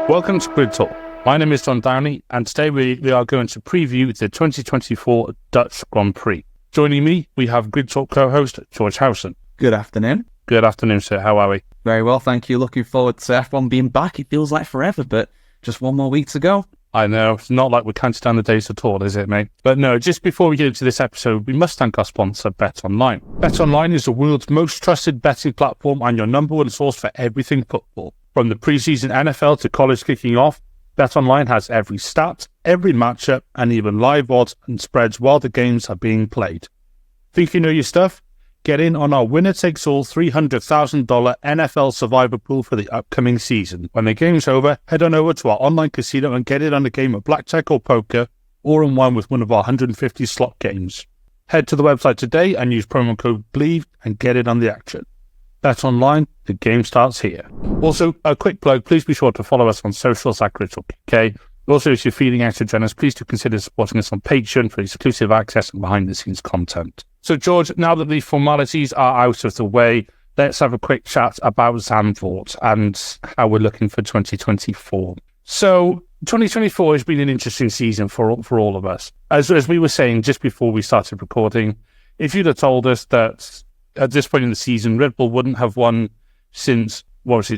Welcome to Grid Talk. My name is Tom Downey, and today we are going to preview the 2024 Dutch Grand Prix. Joining me, we have Grid Talk co-host George Howson. Good afternoon. Good afternoon, sir. How are we? Very well, thank you. Looking forward to F1 being back. It feels like forever, but just one more week to go. I know, it's not like we're counting down the days at all, is it, mate? But no, just before we get into this episode, we must thank our sponsor, BetOnline. BetOnline is the world's most trusted betting platform and your number one source for everything football. From the preseason NFL to college kicking off, BetOnline has every stat, every matchup, and even live odds and spreads while the games are being played. Think you know your stuff? Get in on our winner-takes-all $300,000 NFL Survivor Pool for the upcoming season. When the game's over, head on over to our online casino and get in on a game of blackjack or poker, or in one with one of our 150 slot games. Head to the website today and use promo code BLEAV and get in on the action. Bet online, the game starts here. Also, a quick plug, please be sure to follow us on socials at GridTalk UK. Also, if you're feeling extra generous, please do consider supporting us on Patreon for exclusive access and behind-the-scenes content. So, George, now that the formalities are out of the way, let's have a quick chat about Zandvoort and how we're looking for 2024. So, 2024 has been an interesting season for all of us. As we were saying just before we started recording, if you'd have told us that at this point in the season, Red Bull wouldn't have won since,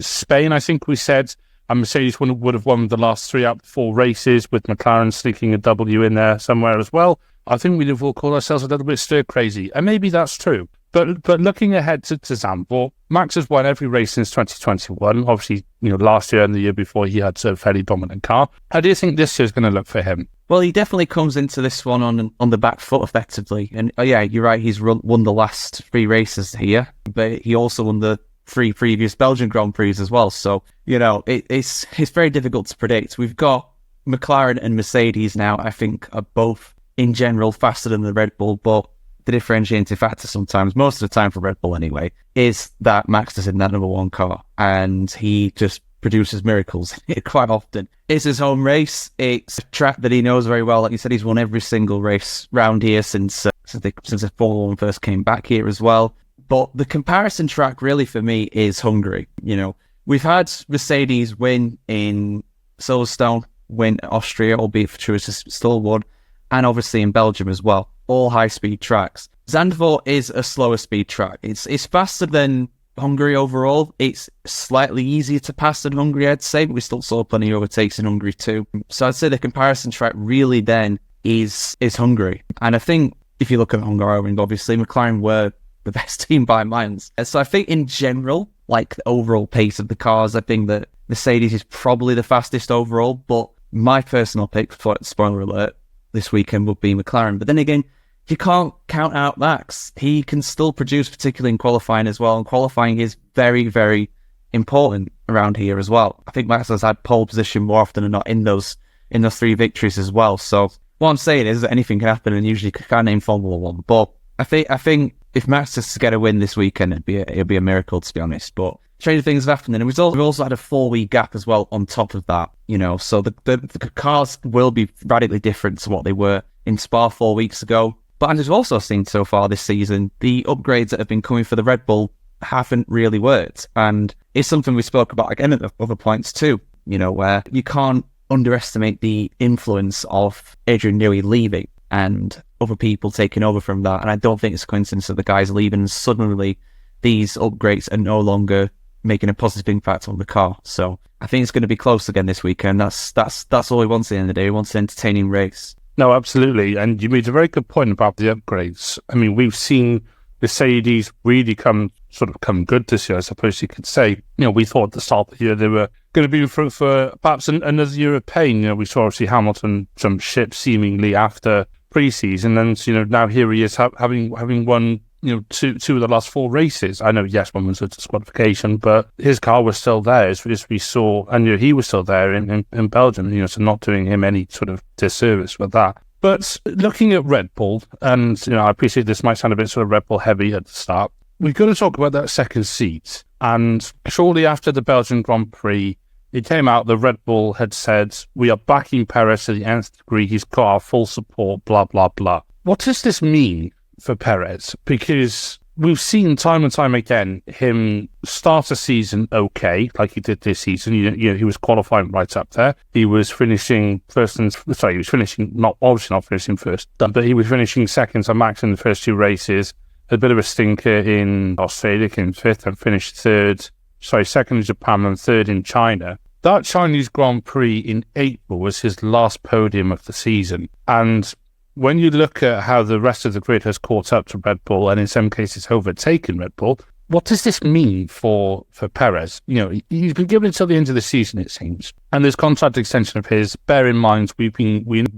Spain, I think we said, and Mercedes would have won the last 3 out of 4 races, with McLaren sneaking a W in there somewhere as well, I think we'd have all called ourselves a little bit stir crazy. And maybe that's true. But looking ahead to Zandvoort, Max has won every race since 2021. Obviously, last year and the year before he had a fairly dominant car. How do you think this year's going to look for him? Well, he definitely comes into this one on the back foot effectively. And yeah, you're right, he's won the last 3 races here, but he also won the 3 previous Belgian Grand Prix as well. So, it's very difficult to predict. We've got McLaren and Mercedes now, I think, are both in general faster than the Red Bull, but the differentiating factor sometimes, most of the time for Red Bull anyway, is that Max is in that number 1 car and he just produces miracles quite often. It's his home race. It's a track that he knows very well. Like you said, he's won every single race round here since the Formula 1 first came back here as well. But the comparison track really for me is Hungary. We've had Mercedes win in Silverstone, win Austria, albeit fortuitous, still won, and obviously in Belgium as well. All high-speed tracks. Zandvoort is a slower speed track. It's faster than Hungary overall. It's slightly easier to pass than Hungary, I'd say, but we still saw plenty of overtakes in Hungary too. So I'd say the comparison track really then is Hungary. And I think if you look at Hungaroring, obviously McLaren were the best team by miles. And so I think in general, like the overall pace of the cars, I think that Mercedes is probably the fastest overall, but my personal pick, spoiler alert, this weekend would be McLaren. But then again, you can't count out Max. He can still produce, particularly in qualifying as well. And qualifying is very, very important around here as well. I think Max has had pole position more often than not in those 3 victories as well. So what I'm saying is that anything can happen, and usually can't name Formula 1. But I think if Max is to get a win this weekend, it'd be a miracle, to be honest. But strange things have happened, and we've also had a 4-week gap as well on top of that. So the cars will be radically different to what they were in Spa 4 weeks ago. But as we've also seen so far this season, the upgrades that have been coming for the Red Bull haven't really worked. And it's something we spoke about again at the other points too, where you can't underestimate the influence of Adrian Newey leaving and other people taking over from that. And I don't think it's a coincidence that the guys leaving and suddenly these upgrades are no longer making a positive impact on the car. So I think it's going to be close again this weekend. That's all we want at the end of the day. We want an entertaining race. No, absolutely. And you made a very good point about the upgrades. I mean, we've seen Mercedes really come good this year, I suppose you could say. We thought at the start of the year they were going to be for perhaps another year of pain. We saw obviously Hamilton jump ship seemingly after pre-season, and now here he is having won two of the last 4 races. I know, yes, one was a disqualification, but his car was still there as we saw, and he was still there in Belgium, so not doing him any sort of disservice with that. But looking at Red Bull, and I appreciate this might sound a bit sort of Red Bull heavy at the start, we've got to talk about that second seat. And shortly after the Belgian Grand Prix, it came out that Red Bull had said, we are backing Perez to the nth degree, he's got our full support, blah, blah, blah. What does this mean for Perez? Because we've seen time and time again him start a season okay, like he did this season. He was qualifying right up there. He was finishing not finishing first, but he was finishing second to Max in the first two races. A bit of a stinker in Australia, came fifth and finished second in Japan and third in China. That Chinese Grand Prix in April was his last podium of the season. And when you look at how the rest of the grid has caught up to Red Bull and in some cases overtaken Red Bull, what does this mean for Perez? He's been given until the end of the season, it seems. And this contract extension of his, bear in mind, we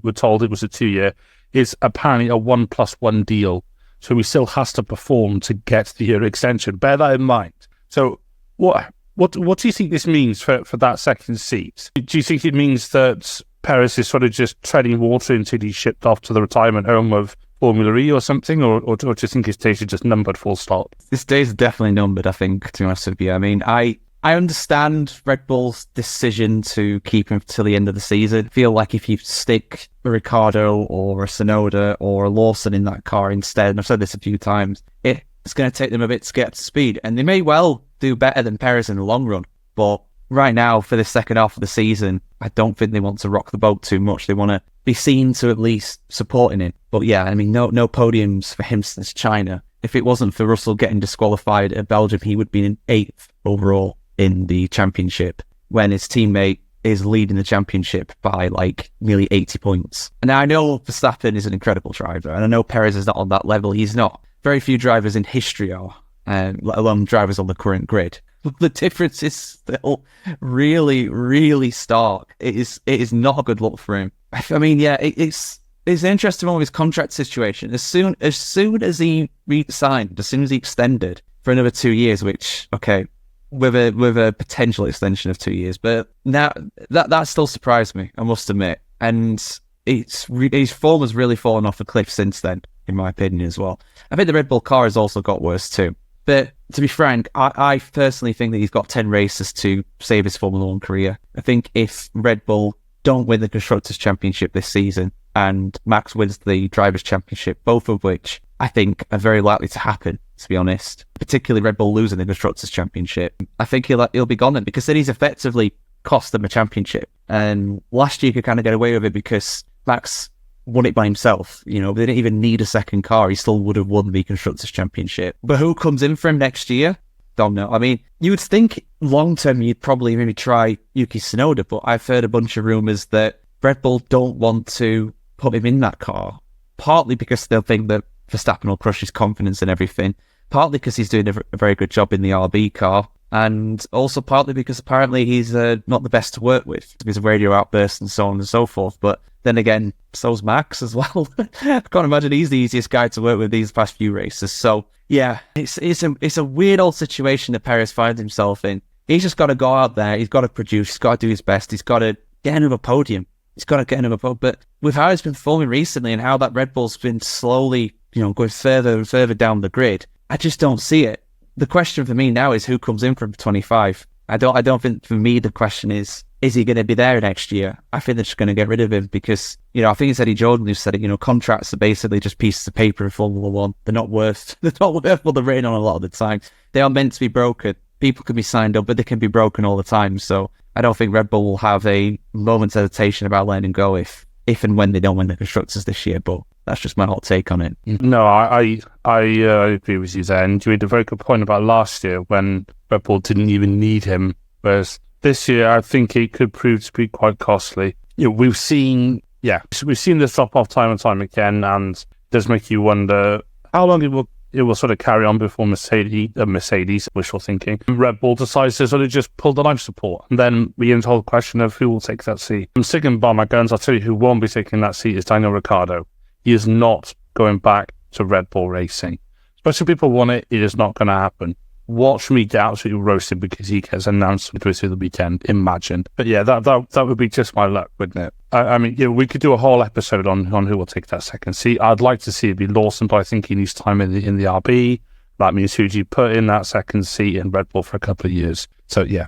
were told it was a 2-year, is apparently a 1+1 deal. So he still has to perform to get the year extension. Bear that in mind. So what do you think this means for that second seat? Do you think it means that Perez is sort of just treading water until he's shipped off to the retirement home of Formula E or something? Or do you think his days are just numbered full stop? His days are definitely numbered, I think, to be honest with you. I mean, I understand Red Bull's decision to keep him till the end of the season. I feel like if you stick a Ricciardo or a Tsunoda or a Lawson in that car instead, and I've said this a few times, it's going to take them a bit to get up to speed. And they may well do better than Perez in the long run. But right now, for the second half of the season, I don't think they want to rock the boat too much. They want to be seen to at least supporting him. But yeah, I mean, no podiums for him since China. If it wasn't for Russell getting disqualified at Belgium, he would be in 8th overall in the championship when his teammate is leading the championship by like nearly 80 points. And I know Verstappen is an incredible driver, and I know Perez is not on that level. He's not. Very few drivers in history are, let alone drivers on the current grid. The difference is still really, really stark. It is not a good look for him. I mean, yeah, it's an interesting one with his contract situation. As soon as he re-signed, as soon as he extended for another 2 years, which, okay, with a potential extension of 2 years, but now that still surprised me, I must admit. And his form has really fallen off a cliff since then, in my opinion, as well. I think the Red Bull car has also got worse too. But to be frank, I personally think that he's got 10 races to save his Formula 1 career. I think if Red Bull don't win the Constructors' Championship this season and Max wins the Drivers' Championship, both of which I think are very likely to happen, to be honest, particularly Red Bull losing the Constructors' Championship, I think he'll be gone then, because then he's effectively cost them a championship. And last year he could kind of get away with it because Max won it by himself. They didn't even need a second car. He still would have won the Constructors' Championship. But who comes in for him next year? Don't know. I mean, you would think long term you'd probably maybe try Yuki Tsunoda, but I've heard a bunch of rumours that Red Bull don't want to put him in that car, partly because they'll think that Verstappen will crush his confidence and everything, partly because he's doing a very good job in the RB car, and also partly because apparently he's not the best to work with because of radio outbursts and so on and so forth. But then again, so's Max as well. I can't imagine he's the easiest guy to work with these past few races. So yeah, it's a weird old situation that Perez finds himself in. He's just got to go out there. He's got to produce. He's got to do his best. He's got to get another podium. He's got to get another podium. But with how he's been performing recently and how that Red Bull's been slowly, going further and further down the grid, I just don't see it. The question for me now is who comes in from 25. I don't think, for me, the question is he going to be there next year? I think they're just going to get rid of him because, I think it's Eddie Jordan who said it, contracts are basically just pieces of paper in Formula 1. They're not worth what they're written on a lot of the time. They are meant to be broken. People can be signed up, but they can be broken all the time. So I don't think Red Bull will have a moment's hesitation about letting him go if and when they don't win the Constructors this year. But that's just my hot take on it. No, I agree with you there. And you made a very good point about last year when Red Bull didn't even need him. Whereas this year, I think it could prove to be quite costly. We've seen this drop off time and time again, and it does make you wonder how long it will sort of carry on before Mercedes, wishful thinking, Red Bull decides to sort of just pull the life support. And then we get into the whole question of who will take that seat. I'm sticking by my guns. I'll tell you who won't be taking that seat is Daniel Ricciardo. He is not going back to Red Bull Racing. Especially if people want it, it is not going to happen. Watch me get absolutely roasted because he gets announced midway through the weekend. Imagine. But yeah, that would be just my luck, wouldn't it? I mean, we could do a whole episode on who will take that second seat. I'd like to see it be Lawson, but I think he needs time in the RB. That means who do you put in that second seat in Red Bull for a couple of years? So yeah,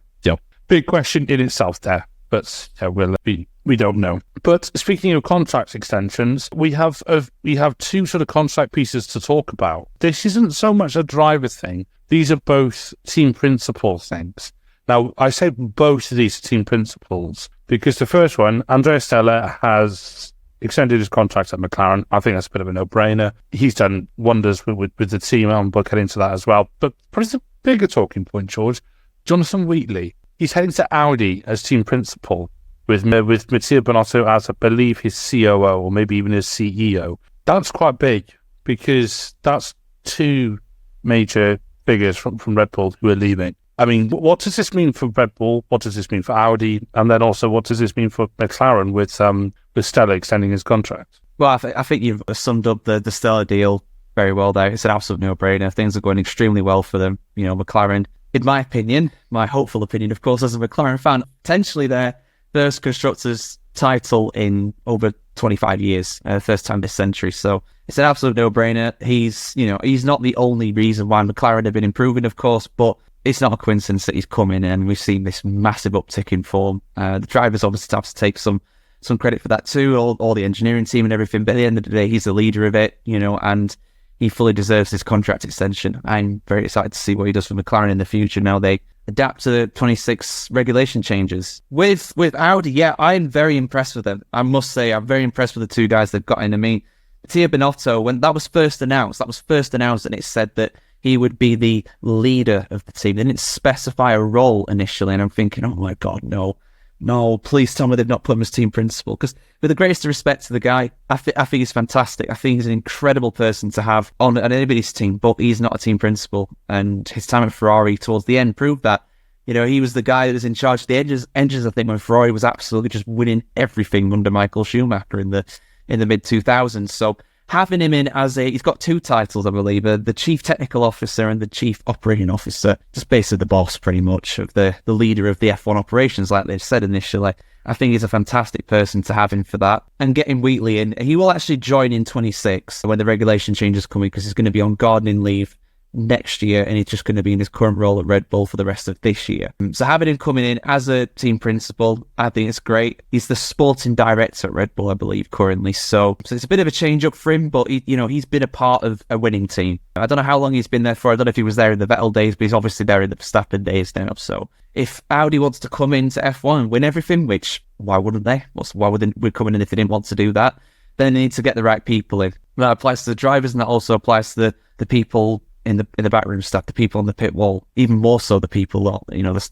big question in itself there. But we don't know. But speaking of contract extensions, we have two sort of contract pieces to talk about. This isn't so much a driver thing. These are both team principal things. Now, I say both of these team principals because the first one, Andrea Stella, has extended his contract at McLaren. I think that's a bit of a no-brainer. He's done wonders with the team, and we'll get into that as well. But probably the bigger talking point, George, Jonathan Wheatley. He's heading to Audi as team principal with Mattia Binotto as, I believe, his COO or maybe even his CEO. That's quite big because that's two major figures from Red Bull who are leaving. I mean, what does this mean for Red Bull? What does this mean for Audi? And then also, what does this mean for McLaren with Stella extending his contract? Well, I think you've summed up the Stella deal very well there. It's an absolute no-brainer. Things are going extremely well for them. You know, McLaren, in my opinion, my hopeful opinion, of course, as a McLaren fan, potentially their first constructors title in over 25 years, first time this century. So it's an absolute no-brainer. He's not the only reason why McLaren have been improving, of course, but it's not a coincidence that he's come in and we've seen this massive uptick in form. The drivers obviously have to take some credit for that too, all the engineering team and everything. But at the end of the day, he's the leader of it, and he fully deserves this contract extension. I'm very excited to see what he does for McLaren in the future. Now they adapt to the 26 regulation changes. With Audi, yeah, I'm very impressed with them. I must say, I'm very impressed with the two guys they've got in. I mean, Mattia Binotto, when that was first announced and it said that he would be the leader of the team. They didn't specify a role initially, and I'm thinking, oh my God, no, please tell me they've not put him as team principal. Because with the greatest respect to the guy, I think he's fantastic. I think he's an incredible person to have on anybody's team, but he's not a team principal. And his time at Ferrari towards the end proved that. He was the guy that was in charge of the engines, I think, when Ferrari was absolutely just winning everything under Michael Schumacher in the mid-2000s. So having him in he's got two titles, I believe, the Chief Technical Officer and the Chief Operating Officer, just basically the boss, pretty much, of the leader of the F1 operations, like they said initially. I think he's a fantastic person to have in for that. And getting Wheatley in, he will actually join in 26 when the regulation changes come in, because he's going to be on gardening leave next year, and he's just going to be in his current role at Red Bull for the rest of this year. So having him coming in as a team principal, I think it's great. He's the sporting director at Red Bull, I believe, currently. So it's a bit of a change up for him, but he's been a part of a winning team. I don't know how long he's been there for. I don't know if he was there in the Vettel days, but he's obviously there in the Verstappen days now. So if Audi wants to come into F1 and win everything, which why wouldn't they? Why would they come in if they didn't want to do that? Then they need to get the right people in. That applies to the drivers, and that also applies to the people in the backroom staff, the people on the pit wall, even more so the people,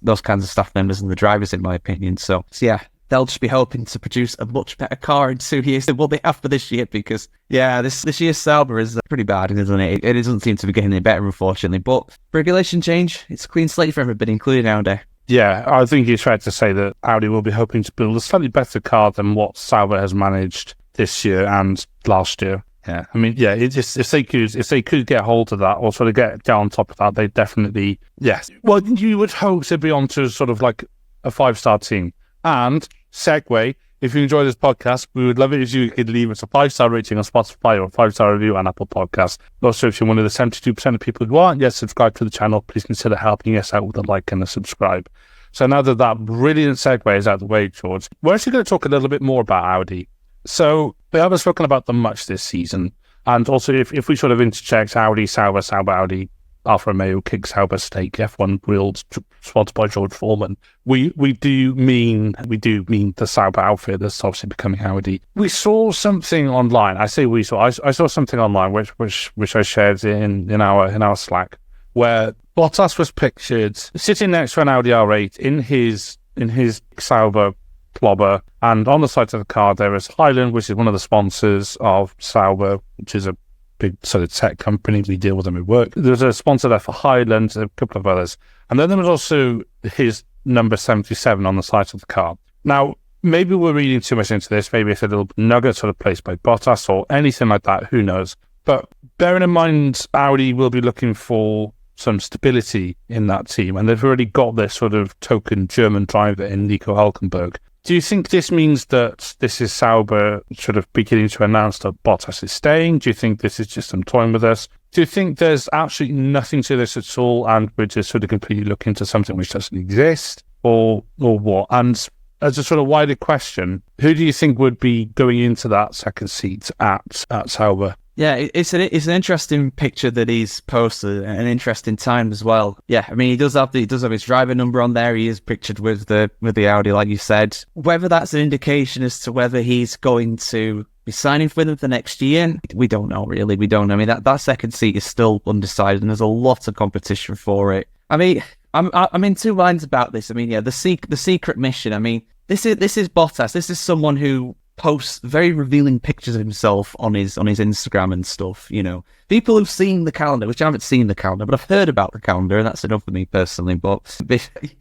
those kinds of staff members and the drivers, in my opinion. So yeah, they'll just be hoping to produce a much better car in 2 years than what they have for this year, because yeah, this year's Sauber is pretty bad, isn't it? It doesn't seem to be getting any better, unfortunately. But regulation change, it's a clean slate for everybody, including Audi. Yeah, I think it's fair to say that Audi will be hoping to build a slightly better car than what Sauber has managed this year and last year. Yeah, I mean, yeah, if they could get hold of that or sort of get on top of that, they definitely, yes. Well, you would hope to be on to sort of like a 5-star team. And segue, if you enjoy this podcast, we would love it if you could leave us a 5-star rating on Spotify or a 5-star review on Apple Podcasts. Also, if you're one of the 72% of people who aren't yet subscribed to the channel, please consider helping us out with a like and a subscribe. So now that brilliant segue is out of the way, George, we're actually going to talk a little bit more about Audi. So we haven't spoken about them much this season. And also, if we sort of interject Audi, Sauber, Audi, Alfa Romeo, Kick, Sauber, Stake, F1 Wheels, sponsored by George Foreman, we do mean the Sauber outfit that's obviously becoming Audi. We saw something online. I say we saw. I saw something online which I shared in our Slack, where Bottas was pictured sitting next to an Audi R8 in his Sauber Clobber, and on the side of the car there is Highland, which is one of the sponsors of Sauber, which is a big sort of tech company. We deal with them at work. There's a sponsor there for Highland, a couple of others, and then there was also his number 77 on the side of the car. Now, maybe we're reading too much into this. Maybe it's a little nugget sort of placed by Bottas or anything like that. Who knows? But bearing in mind, Audi will be looking for some stability in that team, and they've already got this sort of token German driver in Nico Hülkenberg. Do you think this means that this is Sauber sort of beginning to announce that Bottas is staying? Do you think this is just them toying with us? Do you think there's absolutely nothing to this at all, and we're just sort of completely looking to something which doesn't exist, or what? And as a sort of wider question, who do you think would be going into that second seat at Sauber? Yeah, it's an interesting picture that he's posted, an interesting time as well. Yeah, I mean, he does have his driver number on there. He is pictured with the Audi, like you said. Whether that's an indication as to whether he's going to be signing for them for next year, we don't know, really. We don't know. I mean, that second seat is still undecided, and there's a lot of competition for it. I mean, I'm in two minds about this. I mean, yeah, the secret mission. I mean, this is Bottas. This is someone who posts very revealing pictures of himself on his Instagram and stuff. You know, people who've seen the calendar, which I haven't seen the calendar, but I've heard about the calendar, and that's enough for me personally. But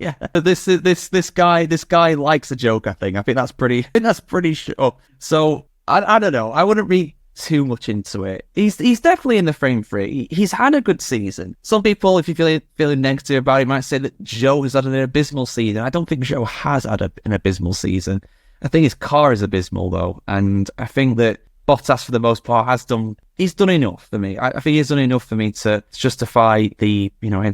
yeah, this guy likes a joke. I think that's pretty sure. So I don't know. I wouldn't read too much into it. He's definitely in the frame for it. He's had a good season. Some people, if you're feeling negative about it, might say that Joe has had an abysmal season. I don't think Joe has had an abysmal season. I think his car is abysmal though, and I think that Bottas, for the most part, he's done enough for me. I think he's done enough for me to justify him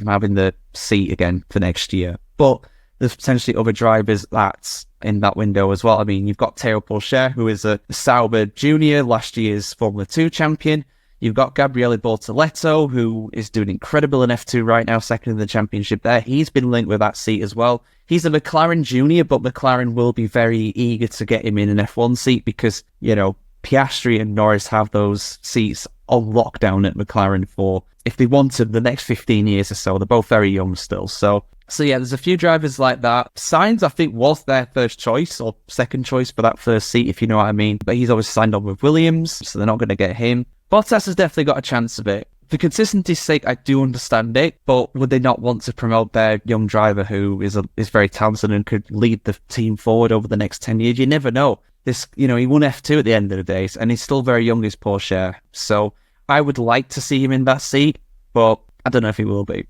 having the seat again for next year. But there's potentially other drivers that's in that window as well. I mean, you've got Théo Pourchaire, who is a Sauber junior, last year's Formula 2 champion. You've got Gabriele Bortoleto, who is doing incredible in F2 right now, second in the championship there. He's been linked with that seat as well. He's a McLaren junior, but McLaren will be very eager to get him in an F1 seat because, you know, Piastri and Norris have those seats on lockdown at McLaren for, if they want to, the next 15 years or so. They're both very young still. So yeah, there's a few drivers like that. Sainz, I think, was their first choice or second choice for that first seat, if you know what I mean. But he's always signed on with Williams, so they're not going to get him. Bottas has definitely got a chance of it. For consistency's sake, I do understand it, but would they not want to promote their young driver who is very talented and could lead the team forward over the next 10 years? You never know. He won F2 at the end of the day, and he's still very young, his Pourchaire. So I would like to see him in that seat, but I don't know if he will be.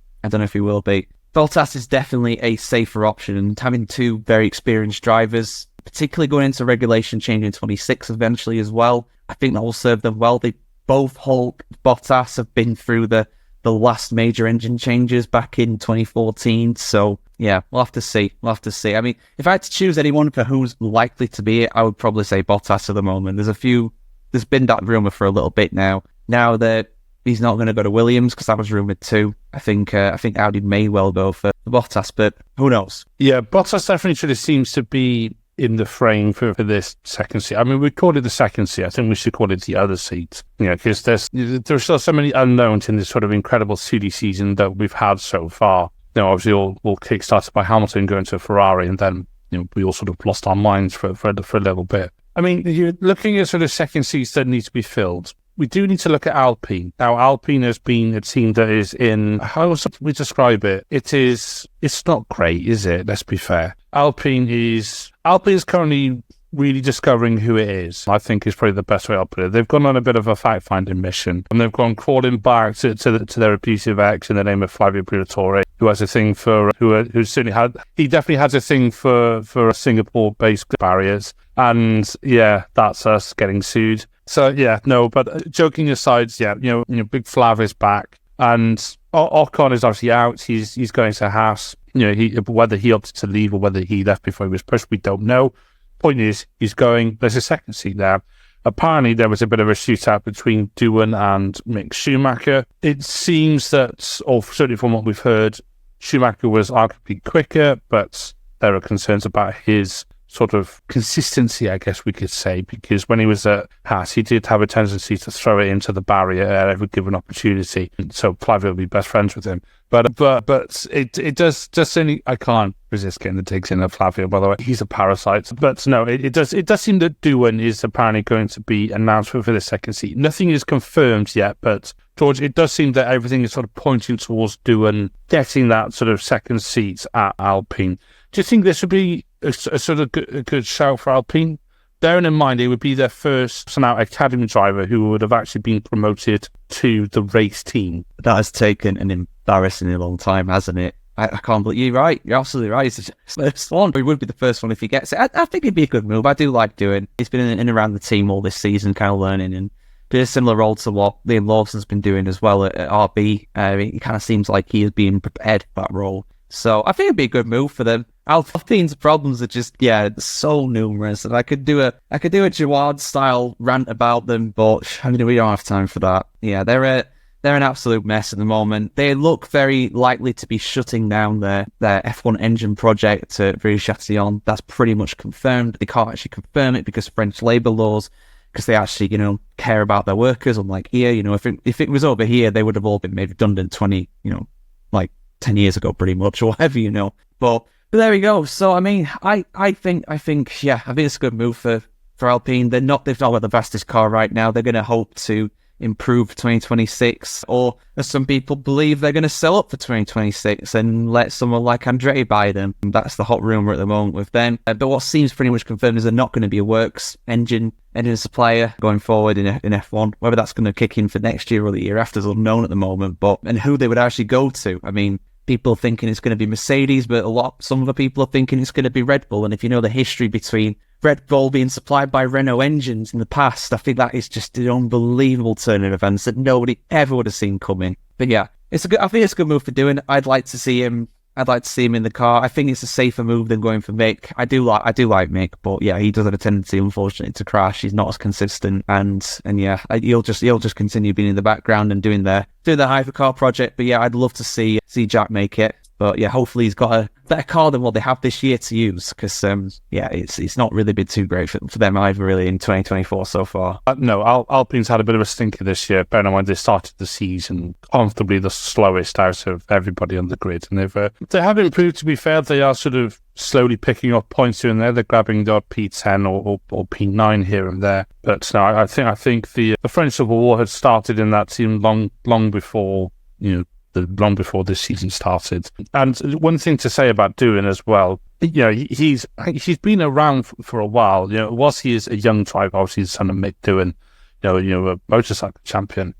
Bottas is definitely a safer option, and having two very experienced drivers, particularly going into regulation change in 26 eventually as well, I think that will serve them well. Both Hulk, Bottas have been through the last major engine changes back in 2014. So yeah, we'll have to see. I mean, if I had to choose anyone for who's likely to be it, I would probably say Bottas at the moment. There's been that rumour for a little bit now. Now that he's not going to go to Williams, because that was rumoured too. I think Audi may well go for Bottas, but who knows? Yeah, Bottas definitely sort of seems to be in the frame for this second seat. I mean, we called it the second seat. I think we should call it the other seat. You know, because there's still so many unknowns in this sort of incredible silly season that we've had so far. You know, obviously all kick-started by Hamilton going to Ferrari, and then, you know, we all sort of lost our minds for a little bit. I mean, you're looking at sort of second seats that need to be filled. We do need to look at Alpine. Now, Alpine has been a team that is in, how should we describe it? It's not great, is it? Let's be fair. Alpine is currently really discovering who it is. I think is probably the best way I'll put it. They've gone on a bit of a fact-finding mission, and they've gone crawling back to their abusive ex in the name of Flavio Briatore, who has a thing for, he definitely has a thing for Singapore-based barriers. And yeah, that's us getting sued. So yeah, no, but joking aside, yeah, you know, Big Flav is back, and Ocon is obviously out. He's going to Haas. You know, whether he opted to leave or whether he left before he was pushed, we don't know. Point is, he's going. There's a second seat there. Apparently, there was a bit of a shootout between Doohan and Mick Schumacher. It seems that, or certainly from what we've heard, Schumacher was arguably quicker, but there are concerns about his sort of consistency, I guess we could say, because when he was at Haas, he did have a tendency to throw it into the barrier at every given opportunity. So Flavio will be best friends with him. But it does certainly, I can't resist getting the digs in of Flavio, by the way. He's a parasite. But no, it does seem that Doohan is apparently going to be announced for the second seat. Nothing is confirmed yet, but George, it does seem that everything is sort of pointing towards Doohan getting that sort of second seat at Alpine. Do you think this would be a sort of good shout for Alpine? Bearing in mind, it would be their first academy driver who would have actually been promoted to the race team. That has taken an embarrassingly long time, hasn't it? I can't believe you're right. You're absolutely right. It's the first one. It would be the first one if he gets it. I think it'd be a good move. I do like Doohan. He's been in and around the team all this season, kind of learning, and been a similar role to what Liam Lawson's been doing as well at RB. It kind of seems like he is being prepared for that role. So I think it'd be a good move for them. Alpine's problems are just, so numerous. And I could do a Jawad style rant about them, but I mean, we don't have time for that. Yeah, they're an absolute mess at the moment. They look very likely to be shutting down their F1 engine project at Viry-Châtillon. That's pretty much confirmed. They can't actually confirm it because French labour laws, because they actually, care about their workers. Unlike here, if it was over here, they would have all been made redundant 10 years ago, pretty much, or whatever, But there we go. So, I mean, I think it's a good move for Alpine. They've not got the fastest car right now. They're going to hope to improve for 2026, or as some people believe, they're going to sell up for 2026 and let someone like Andretti buy them. That's the hot rumour at the moment with them. But what seems pretty much confirmed is they're not going to be a works engine supplier going forward in F1. Whether that's going to kick in for next year or the year after is unknown at the moment. And who they would actually go to. I mean, people are thinking it's going to be Mercedes, but some other people are thinking it's going to be Red Bull. And if you know the history between Red Bull being supplied by Renault engines in the past, I think that is just an unbelievable turn of events that nobody ever would have seen coming. But yeah, I think it's a good move for doing. I'd like to see him in the car. I think it's a safer move than going for Mick. I do like Mick, but yeah, he does have a tendency, unfortunately, to crash. He's not as consistent, and yeah, he'll just continue being in the background and doing their hypercar project. But yeah, I'd love to see Jack make it. But yeah, hopefully he's got a better car than what they have this year to use, because it's not really been too great for them either, really, in 2024 so far. No, Alpine's had a bit of a stinker this year. Bear in mind they started the season comfortably the slowest out of everybody on the grid, and they have improved. To be fair, they are sort of slowly picking up points here and there. They're grabbing the P10 or P9 here and there. But no, I think the French Civil War had started in that team long before long before this season started. And one thing to say about Doohan as well, he's been around for a while. Whilst he is a young driver, obviously the son of Mick Doohan, a motorcycle champion.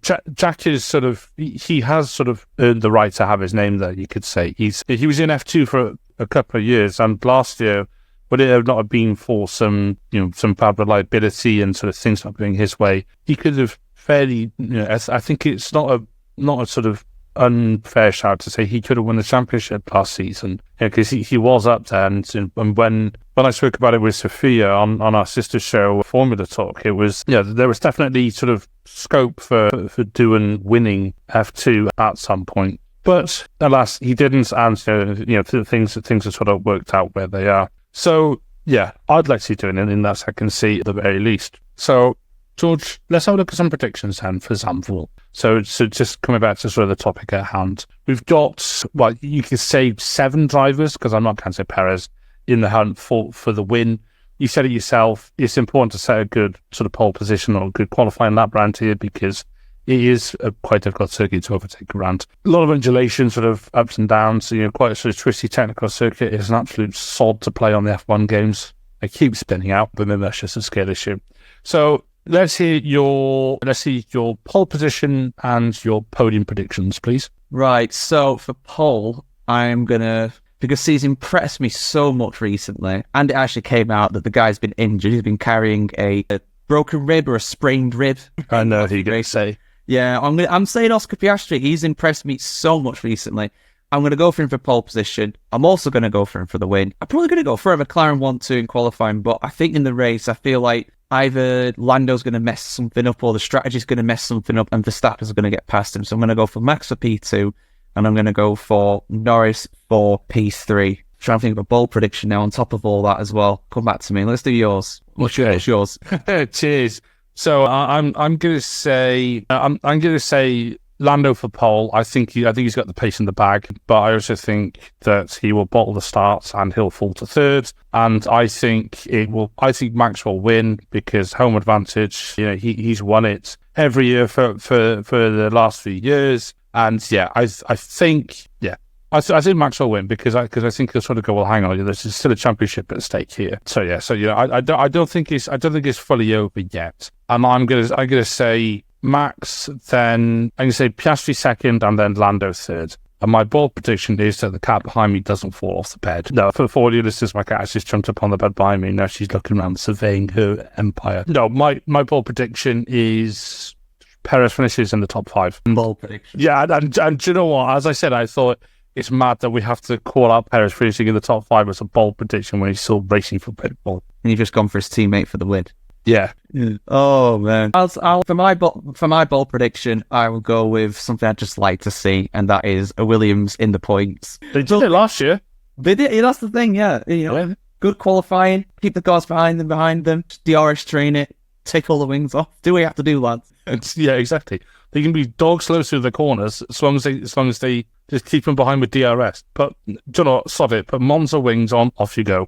Jack is he has sort of earned the right to have his name there, you could say. He was in F2 for a couple of years, and last year, would it have not been for some bad reliability and sort of things not going his way, he could have fairly, I think it's not a sort of unfair shout to say he could have won the championship last season, because he was up there. And when I spoke about it with Sophia on our sister show Formula Talk, it was there was definitely sort of scope for Doohan winning F2 at some point, but alas he didn't, and things have sort of worked out where they are. So yeah, I'd like to see Doohan in that second seat at the very least. So George, let's have a look at some predictions then for Zandvoort. So just coming back to sort of the topic at hand, we've got, well, you could say 7 drivers, because I'm not going to say Perez, in the hunt for the win. You said it yourself, it's important to set a good sort of pole position or a good qualifying lap round here, because it is a quite difficult circuit to overtake around. A lot of undulation, sort of ups and downs, quite a sort of twisty technical circuit. It's an absolute sod to play on the F1 games. It keeps spinning out, but maybe that's just a scale issue. So let's hear your pole position and your podium predictions, please. Right, so for pole, because he's impressed me so much recently, and it actually came out that the guy's been injured. He's been carrying a broken rib or a sprained rib. I know who you're going to say. Yeah, I'm saying Oscar Piastri. He's impressed me so much recently. I'm going to go for him for pole position. I'm also going to go for him for the win. I'm probably going to go for a McLaren 1-2 in qualifying, but I think in the race, I feel like either Lando's going to mess something up or the strategy's going to mess something up and Verstappen's going to get past him. So I'm going to go for Max for P2 and I'm going to go for Norris for P3. Trying to think of a bold prediction now on top of all that as well. Come back to me. Let's do yours. What's yours? Cheers. So I'm going to say Lando for pole. I think he's got the pace in the bag, but I also think that he will bottle the starts and he'll fall to third. And I think Max will win because home advantage. He's won it every year for the last few years. And yeah, I think Max will win because I think he'll sort of go, well, hang on, there's still a championship at stake here. So yeah, I don't think it's fully over yet. And I'm gonna say Max, then I'm going to say Piastri second and then Lando third. And my bold prediction is that the cat behind me doesn't fall off the bed. No, for audio listeners, my cat has just jumped up on the bed behind me. Now she's looking around surveying her empire. No, my bold prediction is Perez finishes in the top 5. Bold prediction. Yeah, and do you know what? As I said, I thought it's mad that we have to call out Perez finishing in the top 5 as a bold prediction when he's still racing for Red Bull. And you've just gone for his teammate for the win. Yeah. Oh man. For my bold prediction, I will go with something I'd just like to see, and that is a Williams in the points. They did it last year. They did. Yeah, that's the thing. Yeah, good qualifying. Keep the cars behind them. Just DRS train it. Take all the wings off. Do what you have to do, lads. Yeah, exactly. They can be dog slow through the corners as long as they just keep them behind with DRS. But do you know what? Sod it. Put Monza wings on. Off you go.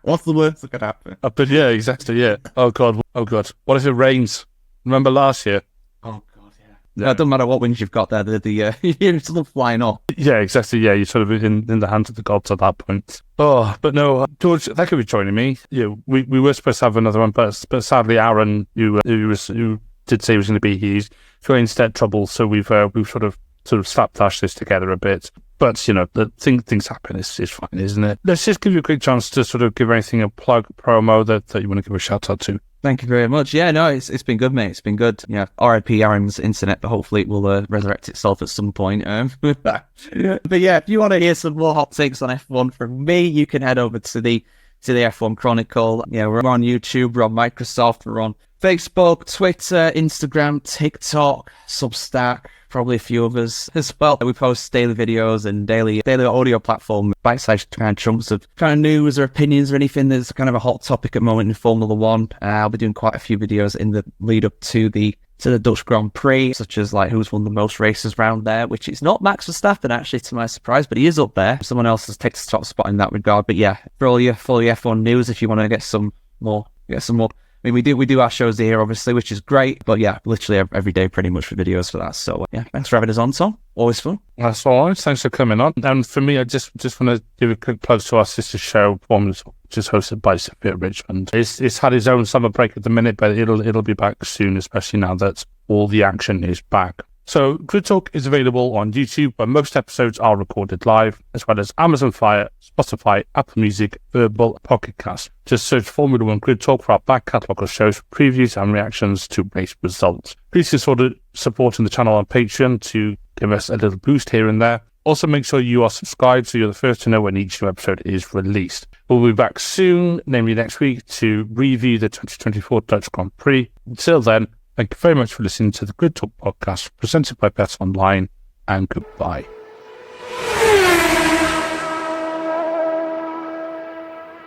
What's the worst that could happen? But yeah, exactly. Yeah. Oh god. What if it rains? Remember last year? Oh god, yeah. No, it doesn't matter what wings you've got there. You're still flying off. Yeah, exactly. Yeah, you're sort of in the hands of the gods at that point. Oh, but no, George, thank you for joining me. We were supposed to have another one, but sadly, Aaron, who did say he was going to be, he's got instead trouble, so we've sort of slapdash this together a bit. But the things happen. It's fine, isn't it? Let's just give you a quick chance to sort of give anything a plug, promo that you want to give a shout out to. Thank you very much. Yeah, no, it's been good, mate. It's been good. Yeah, R.I.P. Aaron's internet, but hopefully it will resurrect itself at some point. But yeah, if you want to hear some more hot takes on F1 from me, you can head over to the F1 Chronicle. Yeah, we're on YouTube, we're on Microsoft, we're on Facebook, Twitter, Instagram, TikTok, Substack, probably a few others as well. We post daily videos and daily audio platform, bite-sized kind of chunks of kind of news or opinions or anything that's kind of a hot topic at the moment in Formula One. I'll be doing quite a few videos in the lead up to the Dutch Grand Prix, such as like who's won the most races round there, which is not Max Verstappen, actually, to my surprise, but he is up there. Someone else has taken the top spot in that regard. But yeah, for all your F1 news, if you want to get some more. I mean, we do our shows here, obviously, which is great. But yeah, literally every day, pretty much for videos for that. So yeah, thanks for having us on, Tom. Always fun. That's all right. Thanks for coming on. And for me, I just want to give a quick plug to our sister show, which is hosted by Sophia Richmond. It's had its own summer break at the minute, but it'll be back soon, especially now that all the action is back. So Grid Talk is available on YouTube, where most episodes are recorded live, as well as Amazon Fire, Spotify, Apple Music, Verbal, Pocket Cast. Just search Formula One Grid Talk for our back catalogue of shows, previews and reactions to race results. Please consider supporting the channel on Patreon to give us a little boost here and there. Also, make sure you are subscribed so you're the first to know when each new episode is released. We'll be back soon, namely next week, to review the 2024 Dutch Grand Prix. Until then, thank you very much for listening to the Grid Talk podcast presented by Bet Online, and goodbye.